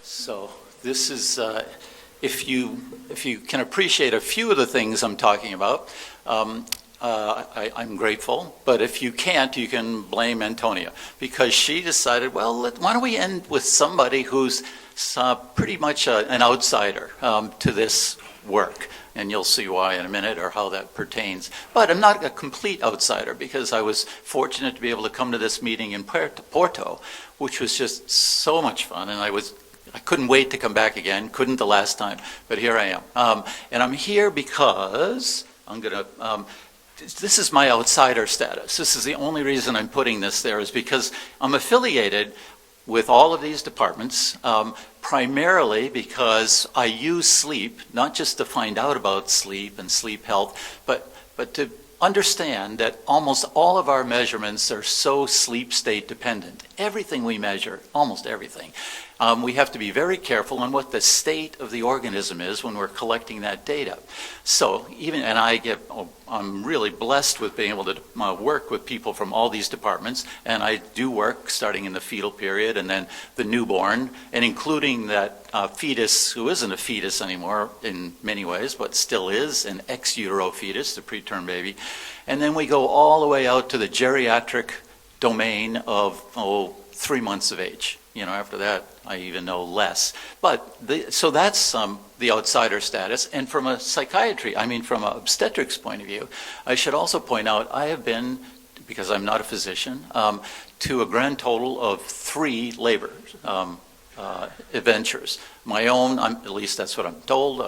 So this is, if you can appreciate a few of the things I'm talking about, I'm grateful. But if you can't, you can blame Antonia, because she decided, well, why don't we end with somebody who's pretty much an outsider to this work. And you'll see why in a minute, or how that pertains. But I'm not a complete outsider, because I was fortunate to be able to come to this meeting in Porto, which was just so much fun, and I couldn't wait to come back again. Couldn't the last time, but here I am. And I'm here because this is my outsider status. This is the only reason I'm putting this there, is because I'm affiliated with all of these departments, primarily because I use sleep, not just to find out about sleep and sleep health, but to understand that almost all of our measurements are so sleep state dependent. Everything we measure, almost everything, we have to be very careful on what the state of the organism is when we're collecting that data. So I'm really blessed with being able to work with people from all these departments, and I do work starting in the fetal period and then the newborn, and including that fetus who isn't a fetus anymore in many ways, but still is an ex utero fetus, the preterm baby. And then we go all the way out to the geriatric domain of 3 months of age. After that, I even know less. So that's the outsider status. And from a from an obstetrics point of view, I should also point out I have been, because I'm not a physician, to a grand total of 3 labor adventures. My own, at least that's what I'm told.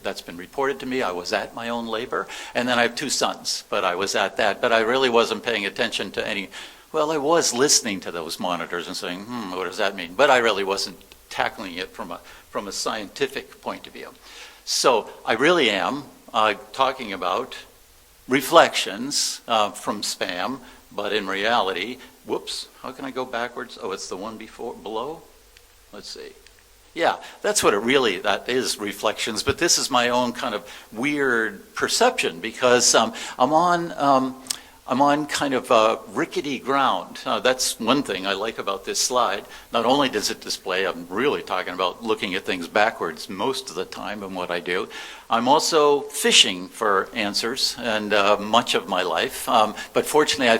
That's been reported to me. I was at my own labor, and then I have 2 sons. But I was at that. But I really wasn't paying attention to any. Well, I was listening to those monitors and saying, what does that mean? But I really wasn't tackling it from a scientific point of view. So I really am talking about reflections from SPAM, but in reality, whoops, how can I go backwards? Oh, it's the one below? Let's see. Yeah, that's what that is, reflections. But this is my own kind of weird perception, because I'm on kind of rickety ground. That's one thing I like about this slide. Not only does it display, I'm really talking about looking at things backwards most of the time in what I do. I'm also fishing for answers, and much of my life. But fortunately, I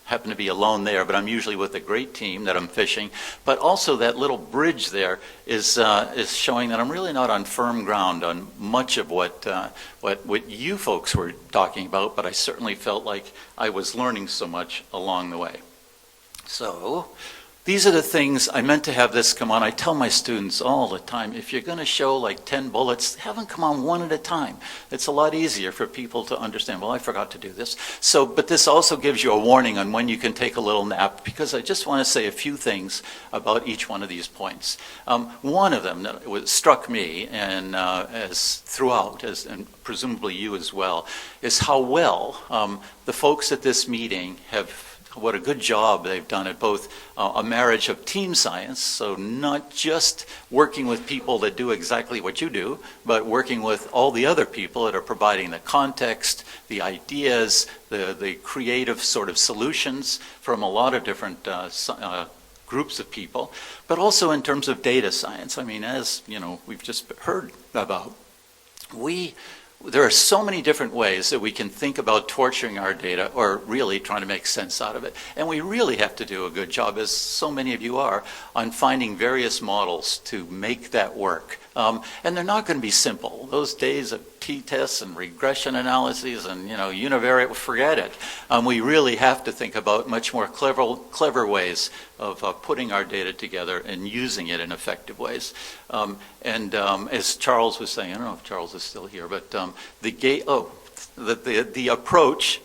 happen to be alone there, but I'm usually with a great team that I'm fishing. But also that little bridge there is showing that I'm really not on firm ground on much of what you folks were talking about, but I certainly felt like I was learning so much along the way. So these are the things I meant to have this come on. I tell my students all the time, if you're going to show like 10 bullets, have them come on one at a time. It's a lot easier for people to understand, well, I forgot to do this. But this also gives you a warning on when you can take a little nap, because I just want to say a few things about each one of these points. One of them that struck me, and as throughout, and presumably you as well, is how well the folks at this meeting what a good job they've done at both a marriage of team science, so not just working with people that do exactly what you do, but working with all the other people that are providing the context, the ideas, the creative sort of solutions from a lot of different groups of people, but also in terms of data science. I mean, as we've just heard about, there are so many different ways that we can think about torturing our data, or really trying to make sense out of it. And we really have to do a good job, as so many of you are, on finding various models to make that work. And they're not going to be simple. Those days of t-tests and regression analyses and univariate, forget it. We really have to think about much more clever ways of putting our data together and using it in effective ways. As Charles was saying, I don't know if Charles is still here, but the approach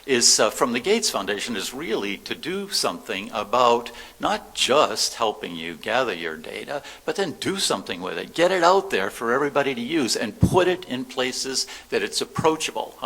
is from the Gates Foundation is really to do something about not just helping you gather your data, but then do something with it. Get it out there for everybody to use, and put it in places that it's approachable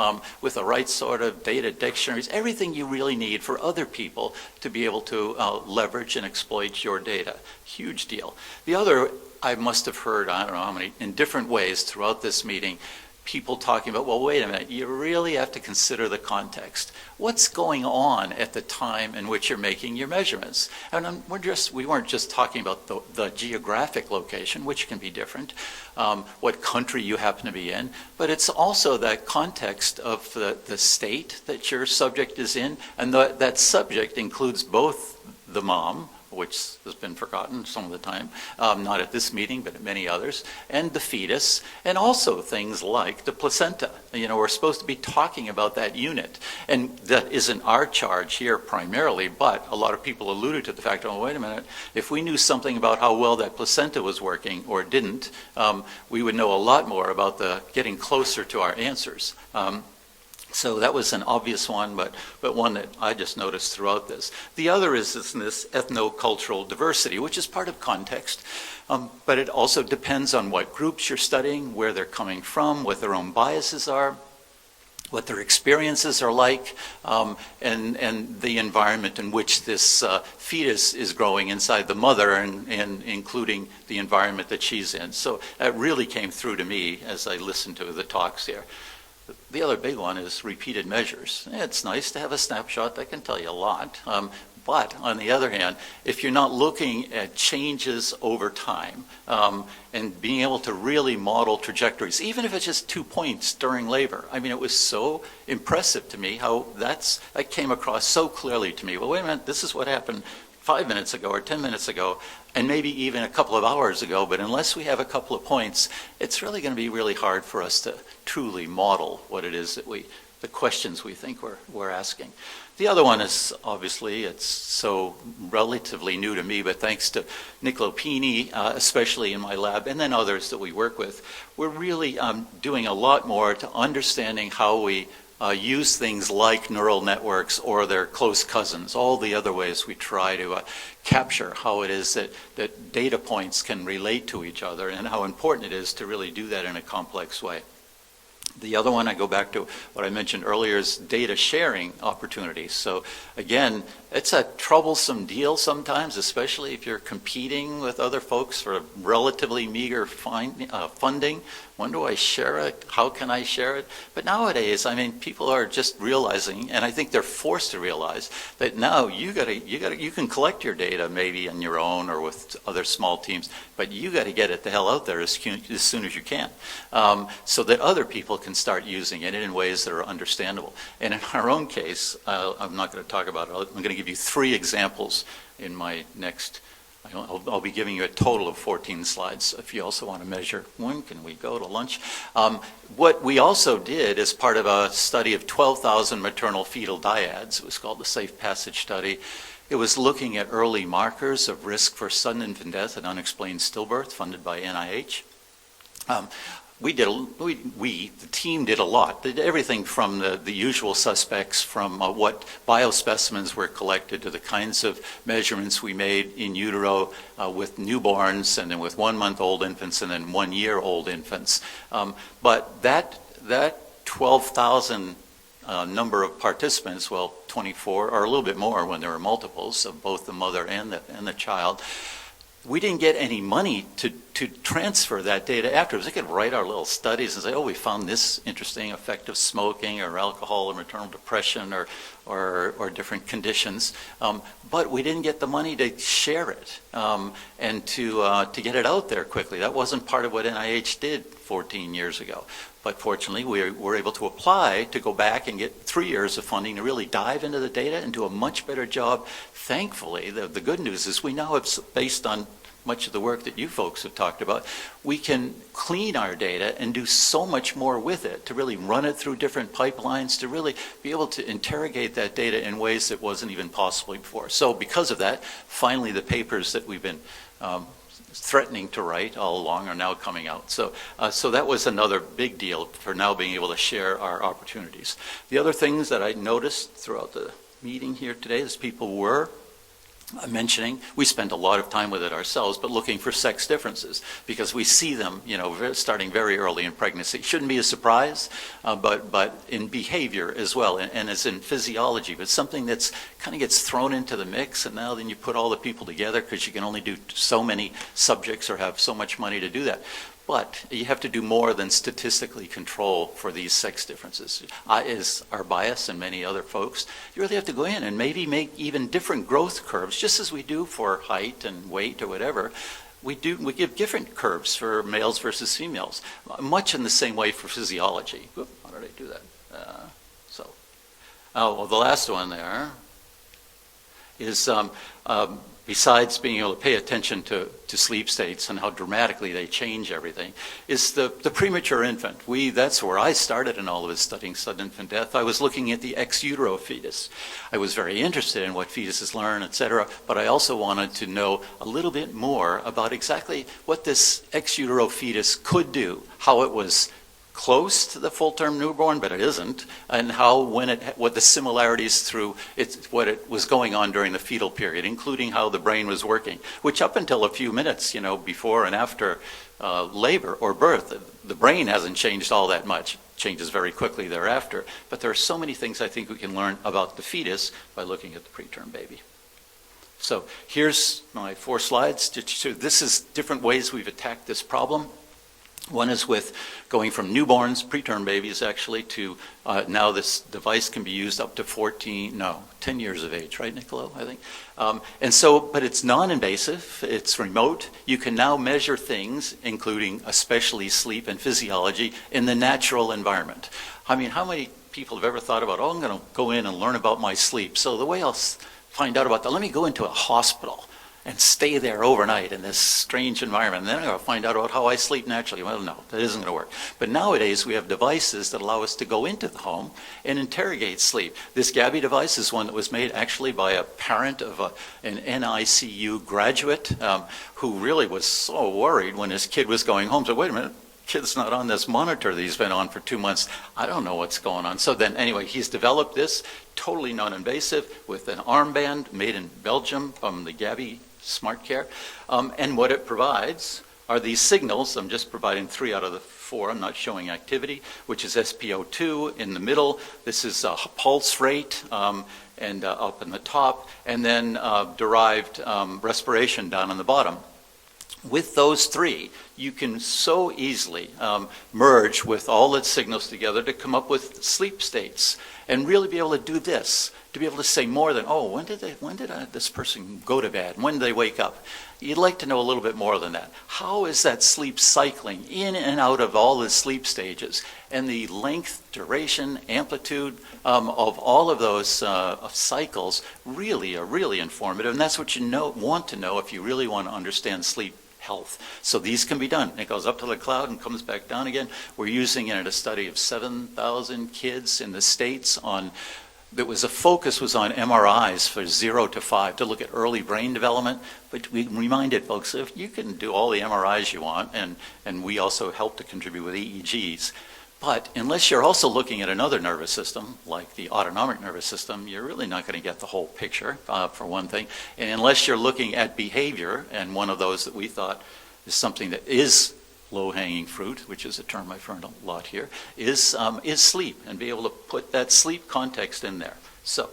with the right sort of data dictionaries, everything you really need for other people to be able to leverage and exploit your data. Huge deal. The other, I must have heard, I don't know how many, in different ways throughout this meeting, people talking about, well, wait a minute, you really have to consider the context. What's going on at the time in which you're making your measurements? And we weren't just talking about the geographic location, which can be different, what country you happen to be in, but it's also that context of the state that your subject is in, and that subject includes both the mom, which has been forgotten some of the time, not at this meeting, but at many others, and the fetus, and also things like the placenta. We're supposed to be talking about that unit. And that isn't our charge here primarily, but a lot of people alluded to the fact, oh, wait a minute, if we knew something about how well that placenta was working or didn't, we would know a lot more about getting closer to our answers. So that was an obvious one, but one that I just noticed throughout this. The other is this ethno-cultural diversity, which is part of context, but it also depends on what groups you're studying, where they're coming from, what their own biases are, what their experiences are like, and the environment in which this fetus is growing inside the mother, and including the environment that she's in. So that really came through to me as I listened to the talks here. The other big one is repeated measures. It's nice to have a snapshot that can tell you a lot. But on the other hand, if you're not looking at changes over time and being able to really model trajectories, even if it's just 2 points during labor, I mean, it was so impressive to me how that came across so clearly to me. Well, wait a minute, this is what happened 5 minutes ago or 10 minutes ago, and maybe even a couple of hours ago, but unless we have a couple of points, it's really going to be really hard for us to truly model what it is that the questions we think we're asking. The other one is, obviously, it's so relatively new to me, but thanks to Nick Lopini, especially in my lab, and then others that we work with, we're really doing a lot more to understanding how we use things like neural networks or their close cousins, all the other ways we try to capture how it is that data points can relate to each other, and how important it is to really do that in a complex way. The other one, I go back to what I mentioned earlier, is data sharing opportunities. So again, it's a troublesome deal sometimes, especially if you're competing with other folks for relatively meager funding. When do I share it? How can I share it? But nowadays, I mean, people are just realizing, and I think they're forced to realize, that now you can collect your data maybe on your own or with other small teams, but you got to get it the hell out there as soon as you can, so that other people can start using it in ways that are understandable. And in our own case, I'm not going to talk about it. I'm going to give you 3 examples in my next. I'll be giving you a total of 14 slides. If you also want to measure, when can we go to lunch? What we also did as part of a study of 12,000 maternal fetal dyads, it was called the Safe Passage Study. It was looking at early markers of risk for sudden infant death and unexplained stillbirth, funded by NIH. The team did a lot. Did everything from the usual suspects, from what biospecimens were collected, to the kinds of measurements we made in utero with newborns, and then with 1-month-old infants, and then 1-year-old infants. But that 12,000 number of participants, well, 24 or a little bit more when there were multiples of both the mother and the child. We didn't get any money to transfer that data afterwards. We could write our little studies and say, oh, we found this interesting effect of smoking or alcohol or maternal depression or different conditions. But we didn't get the money to share it and to get it out there quickly. That wasn't part of what NIH did 14 years ago. But fortunately, we were able to apply to go back and get 3 years of funding to really dive into the data and do a much better job. Thankfully, the good news is we now have, based on much of the work that you folks have talked about, we can clean our data and do so much more with it, to really run it through different pipelines, to really be able to interrogate that data in ways that wasn't even possible before. So because of that, finally the papers that we've been threatening to write all along are now coming out. So that was another big deal for now being able to share our opportunities. The other things that I noticed throughout the meeting here today is people were mentioning, we spent a lot of time with it ourselves, but looking for sex differences, because we see them, starting very early in pregnancy. Shouldn't be a surprise, but in behavior as well, and as in physiology, but something that's kind of gets thrown into the mix, and now then you put all the people together because you can only do so many subjects or have so much money to do that. But you have to do more than statistically control for these sex differences. Is our bias and many other folks, you really have to go in and maybe make even different growth curves, just as we do for height and weight or whatever. We give different curves for males versus females, much in the same way for physiology. Whoop, how did I do that? Well, the last one there is besides being able to pay attention to sleep states and how dramatically they change everything, is the premature infant. That's where I started in all of this, studying sudden infant death. I was looking at the ex utero fetus. I was very interested in what fetuses learn, et cetera, but I also wanted to know a little bit more about exactly what this ex utero fetus could do, how it was close to the full-term newborn, but it isn't, and what the similarities through what it was going on during the fetal period, including how the brain was working, which up until a few minutes, before and after labor or birth, the brain hasn't changed all that much. It changes very quickly thereafter, but there are so many things I think we can learn about the fetus by looking at the preterm baby. So here's my 4 slides. This is different ways we've attacked this problem. One is with going from newborns, preterm babies actually, to now this device can be used up to 10 years of age, right, Niccolo, I think? But it's non-invasive, it's remote. You can now measure things, including especially sleep and physiology, in the natural environment. I mean, how many people have ever thought about, I'm going to go in and learn about my sleep. So the way I'll find out about that, let me go into a hospital and stay there overnight in this strange environment. And then I'm going to find out about how I sleep naturally. Well, no, that isn't going to work. But nowadays we have devices that allow us to go into the home and interrogate sleep. This Gabby device is one that was made actually by a parent of an NICU graduate who really was so worried when his kid was going home. So wait a minute, kid's not on this monitor that he's been on for 2 months. I don't know what's going on. So then anyway, he's developed this totally non-invasive with an armband made in Belgium from the Gabby Smart Care. And what it provides are these signals. I'm just providing 3 out of the 4. I'm not showing activity, which is SpO2 in the middle. This is pulse rate and up in the top, and then derived respiration down on the bottom. With those 3, you can so easily merge with all its signals together to come up with sleep states and really be able to do this, to be able to say more than, when did this person go to bed? When did they wake up? You'd like to know a little bit more than that. How is that sleep cycling in and out of all the sleep stages? And the length, duration, amplitude of all of those cycles really are really informative. And that's what you want to know if you really want to understand sleep health. So these can be done. It goes up to the cloud and comes back down again. We're using it in a study of 7,000 kids in the States the focus was on MRIs for 0 to 5 to look at early brain development. But we reminded folks, if you can do all the MRIs you want, and we also help to contribute with EEGs, but unless you're also looking at another nervous system, like the autonomic nervous system, you're really not going to get the whole picture, for one thing. And unless you're looking at behavior, and one of those that we thought is something that is low-hanging fruit, which is a term I've heard a lot here, is sleep, and be able to put that sleep context in there. So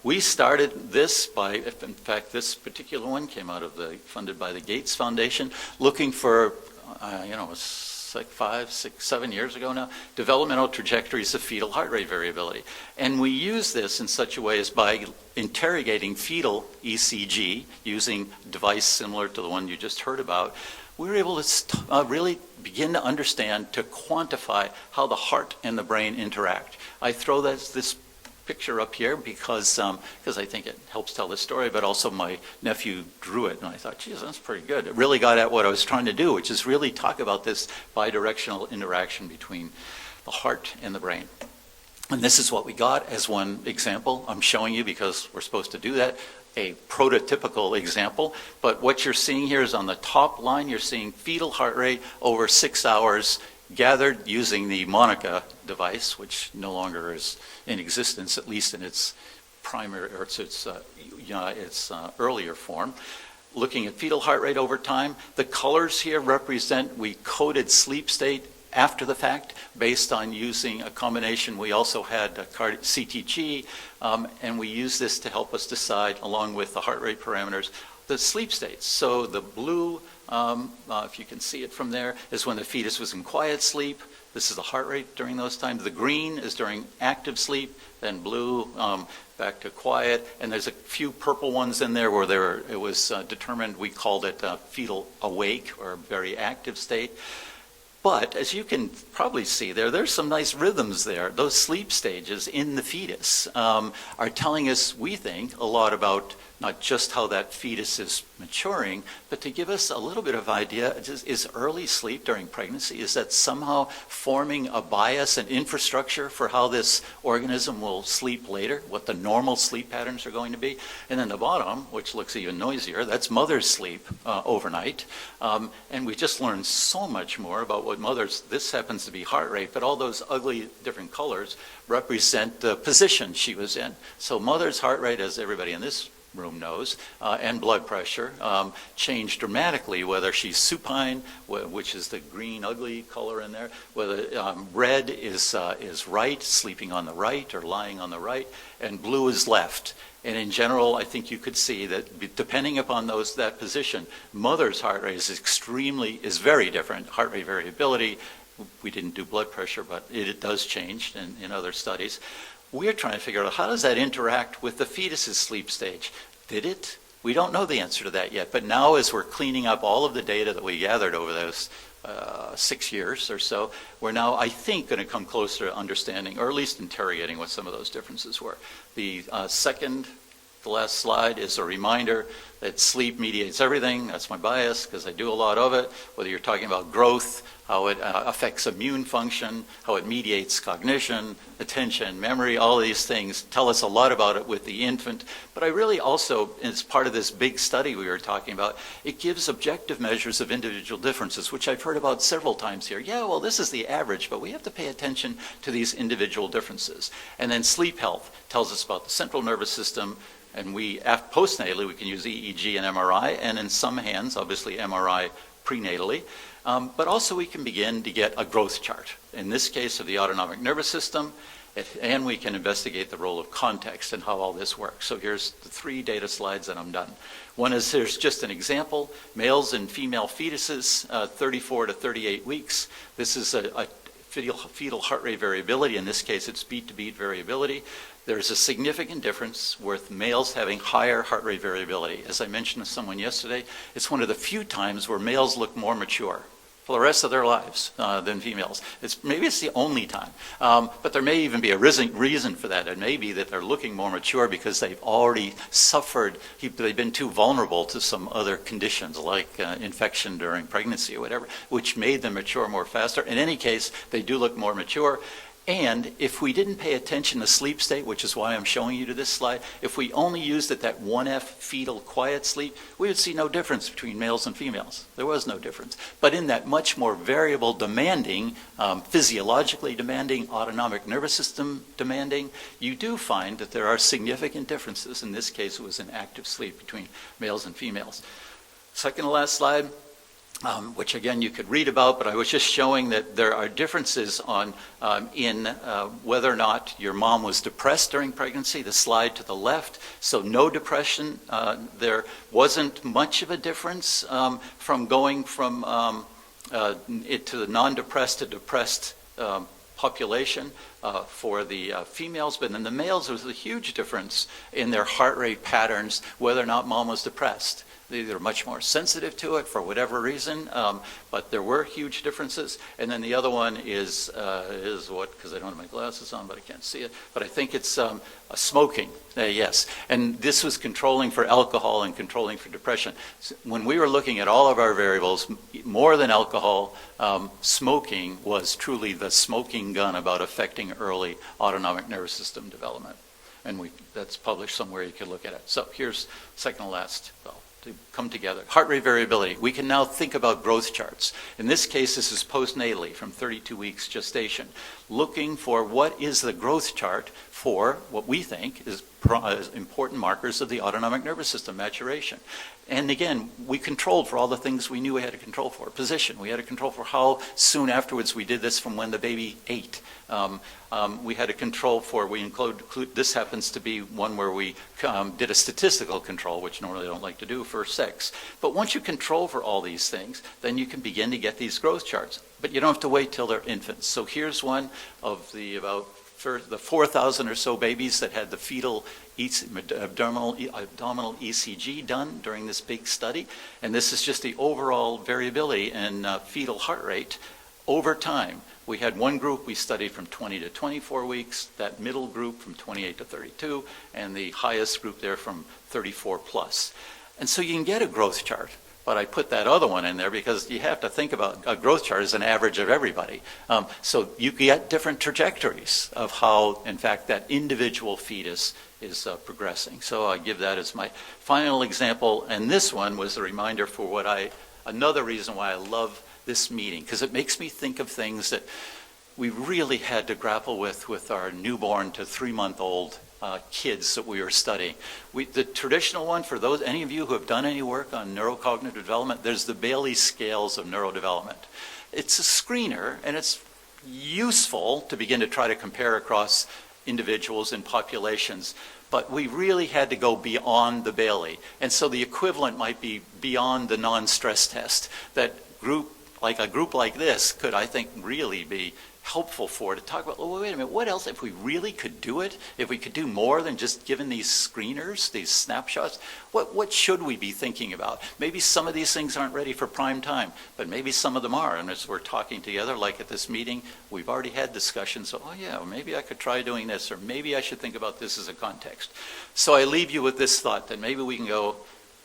we started this by, in fact, this particular one came out of funded by the Gates Foundation, looking for, it's like 5, 6, 7 years ago now, developmental trajectories of fetal heart rate variability. And we use this in such a way as by interrogating fetal ECG, using a device similar to the one you just heard about, we were able to really begin to understand, to quantify how the heart and the brain interact. I throw this picture up here because I think it helps tell the story, but also my nephew drew it, and I thought, geez, that's pretty good. It really got at what I was trying to do, which is really talk about this bidirectional interaction between the heart and the brain. And this is what we got as one example. I'm showing you because we're supposed to do that. A prototypical example, but what you're seeing here is on the top line, you're seeing fetal heart rate over 6 hours gathered using the Monica device, which no longer is in existence, at least in its primary or its earlier form. Looking at fetal heart rate over time, the colors here represent, we coded sleep state after the fact, based on using a combination. We also had a CTG, and we use this to help us decide, along with the heart rate parameters, the sleep states. So the blue if you can see it from there, is when the fetus was in quiet sleep. This is the heart rate during those times. The green is during active sleep, then blue back to quiet, and there's a few purple ones in there where it was determined, we called it fetal awake or very active state. But as you can probably see there's some nice rhythms there. Those sleep stages in the fetus are telling us, we think, a lot about not just how that fetus is maturing, but to give us a little bit of idea, is early sleep during pregnancy, is that somehow forming a bias and infrastructure for how this organism will sleep later, what the normal sleep patterns are going to be? And then the bottom, which looks even noisier, that's mother's sleep overnight. And we just learned so much more about what mother's, this happens to be heart rate, but all those ugly different colors represent the position she was in. So mother's heart rate, as everybody in this room knows, and blood pressure change dramatically, whether she's supine, which is the green ugly color in there, whether red is right, sleeping on the right or lying on the right, and blue is left. And in general, I think you could see that depending upon that position, mother's heart rate is very different. Heart rate variability, we didn't do blood pressure, but it does change in other studies. We're trying to figure out, how does that interact with the fetus's sleep stage? Did it? We don't know the answer to that yet. But now, as we're cleaning up all of the data that we gathered over those 6 years or so, we're now, I think, going to come closer to understanding, or at least interrogating, what some of those differences were. The last slide is a reminder that sleep mediates everything. That's my bias, because I do a lot of it. Whether you're talking about growth, how it affects immune function, how it mediates cognition, attention, memory, all of these things tell us a lot about it with the infant. But I really also, as part of this big study we were talking about, it gives objective measures of individual differences, which I've heard about several times here. Yeah, well, this is the average, but we have to pay attention to these individual differences. And then sleep health tells us about the central nervous system, and postnatally, we can use EEG and MRI, and in some hands, obviously MRI prenatally. But also we can begin to get a growth chart, in this case of the autonomic nervous system, and we can investigate the role of context and how all this works. So here's the 3 data slides, and I'm done. One is, here's just an example, males and female fetuses, 34 to 38 weeks. This is a fetal heart rate variability. In this case, it's beat-to-beat variability. There's a significant difference with males having higher heart rate variability. As I mentioned to someone yesterday, it's one of the few times where males look more mature for the rest of their lives than females. Maybe it's the only time, but there may even be a reason for that. It may be that they're looking more mature because they've already suffered, they've been too vulnerable to some other conditions like infection during pregnancy or whatever, which made them mature more faster. In any case, they do look more mature. And if we didn't pay attention to sleep state, which is why I'm showing you to this slide, if we only used it that 1F fetal quiet sleep, we would see no difference between males and females. There was no difference. But in that much more variable, demanding, physiologically demanding, autonomic nervous system demanding, you do find that there are significant differences. In this case, it was in active sleep between males and females. Second to last slide. Which again you could read about, but I was just showing that there are differences in whether or not your mom was depressed during pregnancy, the slide to the left. So no depression. There wasn't much of a difference from going from to the non-depressed to depressed population for the females, but in the males there was a huge difference in their heart rate patterns, whether or not mom was depressed. They're much more sensitive to it for whatever reason, but there were huge differences. And then the other one is what, because I don't have my glasses on, but I can't see it, but I think it's smoking, yes. And this was controlling for alcohol and controlling for depression. So when we were looking at all of our variables, more than alcohol, smoking was truly the smoking gun about affecting early autonomic nervous system development. And that's published somewhere, you could look at it. So here's second to last, to come together. Heart rate variability. We can now think about growth charts. In this case, this is postnatally from 32 weeks gestation, looking for what is the growth chart for what we think is important markers of the autonomic nervous system maturation. And again, we controlled for all the things we knew we had to control for. Position, we had to control for how soon afterwards we did this from when the baby ate. We had to control for, this happens to be one where we did a statistical control, which normally I don't like to do, for sex. But once you control for all these things, then you can begin to get these growth charts. But you don't have to wait till they're infants. So here's one of the the 4,000 or so babies that had the fetal abdominal ECG done during this big study. And this is just the overall variability in fetal heart rate over time. We had one group we studied from 20 to 24 weeks, that middle group from 28 to 32, and the highest group there from 34 plus. And so you can get a growth chart. But I put that other one in there because you have to think about a growth chart as an average of everybody. So you get different trajectories of how, in fact, that individual fetus is progressing. So I give that as my final example. And this one was a reminder for another reason why I love this meeting, because it makes me think of things that we really had to grapple with our newborn to 3-month-old kids that we were studying. The traditional one, for any of you who have done any work on neurocognitive development, there's the Bailey scales of neurodevelopment. It's a screener, and it's useful to begin to try to compare across individuals and populations, but we really had to go beyond the Bailey. And so the equivalent might be beyond the non-stress test. That a group like this could, I think, really be helpful to talk about, oh, wait a minute, what else, if we really could do it, if we could do more than just given these screeners, these snapshots, what should we be thinking about? Maybe some of these things aren't ready for prime time, but maybe some of them are. And as we're talking together, like at this meeting, we've already had discussions, so, oh yeah, maybe I could try doing this, or maybe I should think about this as a context. So I leave you with this thought that maybe we can go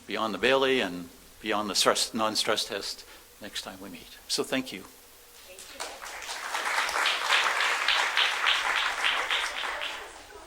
beyond the Bailey and beyond the non-stress test next time we meet. So thank you.